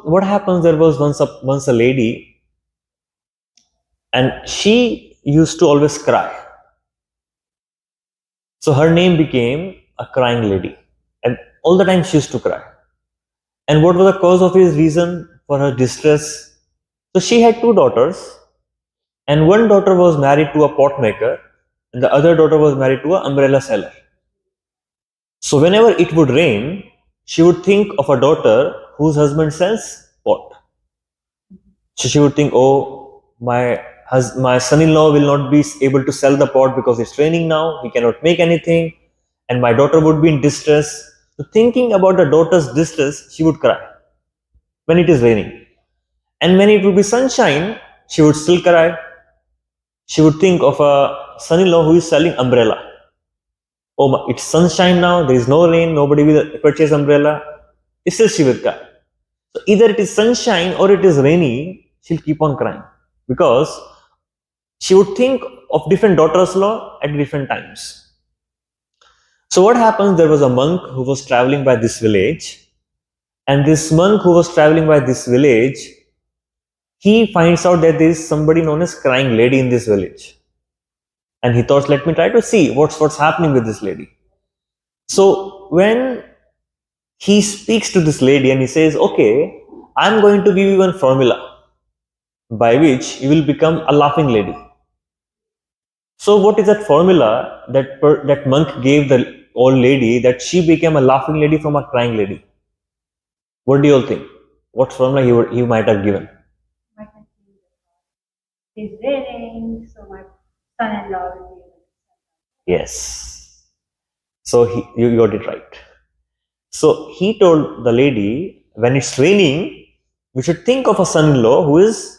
what happens, there was once a lady, and she used to always cry. So her name became a crying lady. And all the time she used to cry. And what was the cause of his reason for her distress? So she had two daughters, and one daughter was married to a pot maker, and the other daughter was married to an umbrella seller. So whenever it would rain, she would think of a daughter whose husband sells pot. So she would think, oh, my son-in-law will not be able to sell the pot because it's raining now, he cannot make anything, and my daughter would be in distress. So thinking about the daughter's distress, she would cry when it is raining. And when it would be sunshine, she would still cry. She would think of a son-in-law who is selling umbrella. Oh, it's sunshine now, there is no rain, nobody will purchase umbrella. Still she will cry. So either it is sunshine or it is rainy, she'll keep on crying. Because she would think of different daughters-in-law at different times. So what happens, there was a monk who was traveling by this village, and this monk who was traveling by this village, he finds out that there is somebody known as crying lady in this village. And he thought, let me try to see what's happening with this lady. So when he speaks to this lady and he says, okay, I'm going to give you one formula by which you will become a laughing lady. So what is that formula that monk gave the old lady, that she became a laughing lady from a crying lady? What do you all think? What formula he might have given? It's raining, so my son-in-law will be able to. Yes. So you got it right. So he told the lady, when it's raining, we should think of a son-in-law who is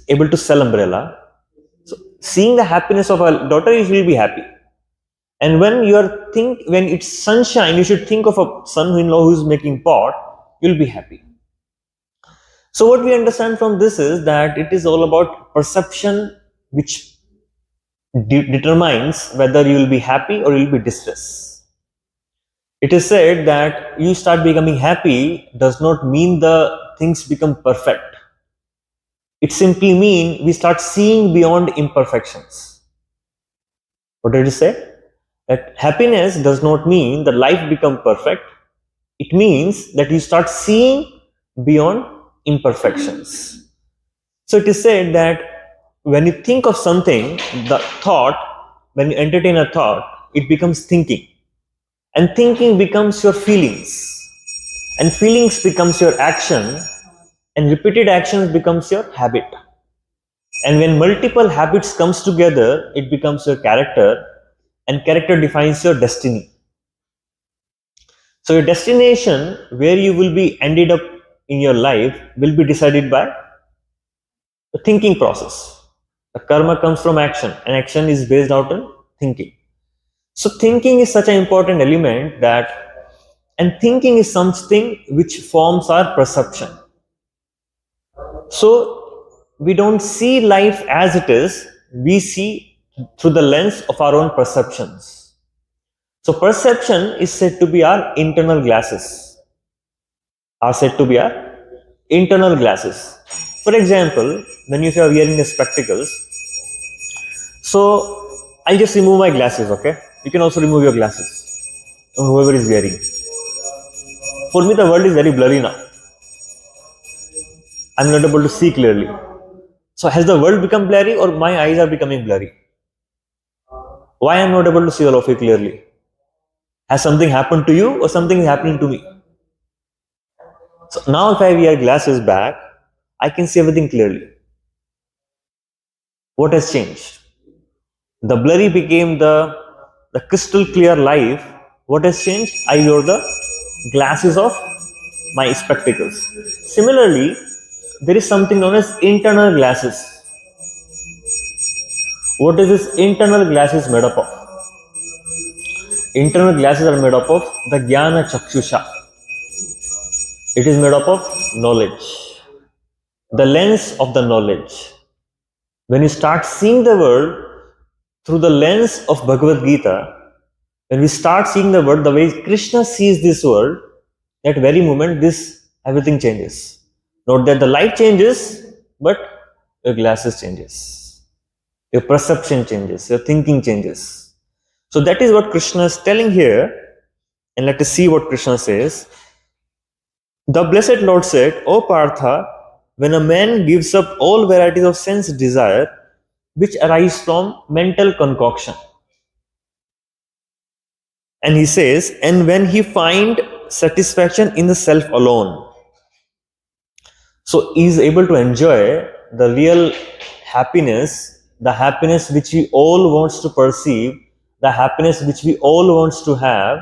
able to sell umbrella. So seeing the happiness of a daughter, you will be happy. And when it's sunshine, you should think of a son-in-law who is making pot, you'll be happy. So what we understand from this is that it is all about perception, which determines whether you will be happy or you will be distressed. It is said that you start becoming happy does not mean the things become perfect. It simply means we start seeing beyond imperfections. What did you say? That happiness does not mean that life become perfect. It means that you start seeing beyond imperfections. So it is said that when you think of something, when you entertain a thought, it becomes thinking. And thinking becomes your feelings. And feelings becomes your action. And repeated actions becomes your habit. And when multiple habits comes together, it becomes your character. And character defines your destiny. So your destination, where you will be ended up in your life, will be decided by the thinking process. The karma comes from action, and action is based out on thinking. So thinking is such an important element and thinking is something which forms our perception. So we don't see life as it is, we see through the lens of our own perceptions. So perception is said to be our internal glasses. Are said to be our internal glasses. For example, when you are wearing the spectacles, so I'll just remove my glasses, okay? You can also remove your glasses, whoever is wearing. For me, the world is very blurry now. I'm not able to see clearly. So has the world become blurry or my eyes are becoming blurry? Why I'm not able to see all of you clearly? Has something happened to you or something is happening to me? So now if I wear glasses back, I can see everything clearly. What has changed? The blurry became the crystal clear life. What has changed? I wore the glasses of my spectacles. Similarly, there is something known as internal glasses. What is this internal glasses made up of? Internal glasses are made up of the Jnana Chakshusha. It is made up of knowledge, the lens of the knowledge. When you start seeing the world through the lens of Bhagavad Gita, when we start seeing the world the way Krishna sees this world, that very moment, this everything changes. Not that the light changes, but your glasses changes, your perception changes, your thinking changes. So that is what Krishna is telling here. And let us see what Krishna says. The blessed Lord said, O Partha, when a man gives up all varieties of sense desire which arise from mental concoction, and he says, and when he find satisfaction in the self alone, so he is able to enjoy the real happiness, the happiness which we all wants to perceive, the happiness which we all wants to have.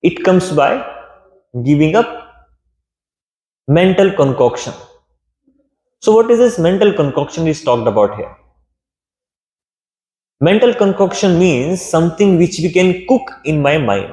It comes by giving up mental concoction. So what is this mental concoction is talked about here? Mental concoction means something which we can cook in my mind.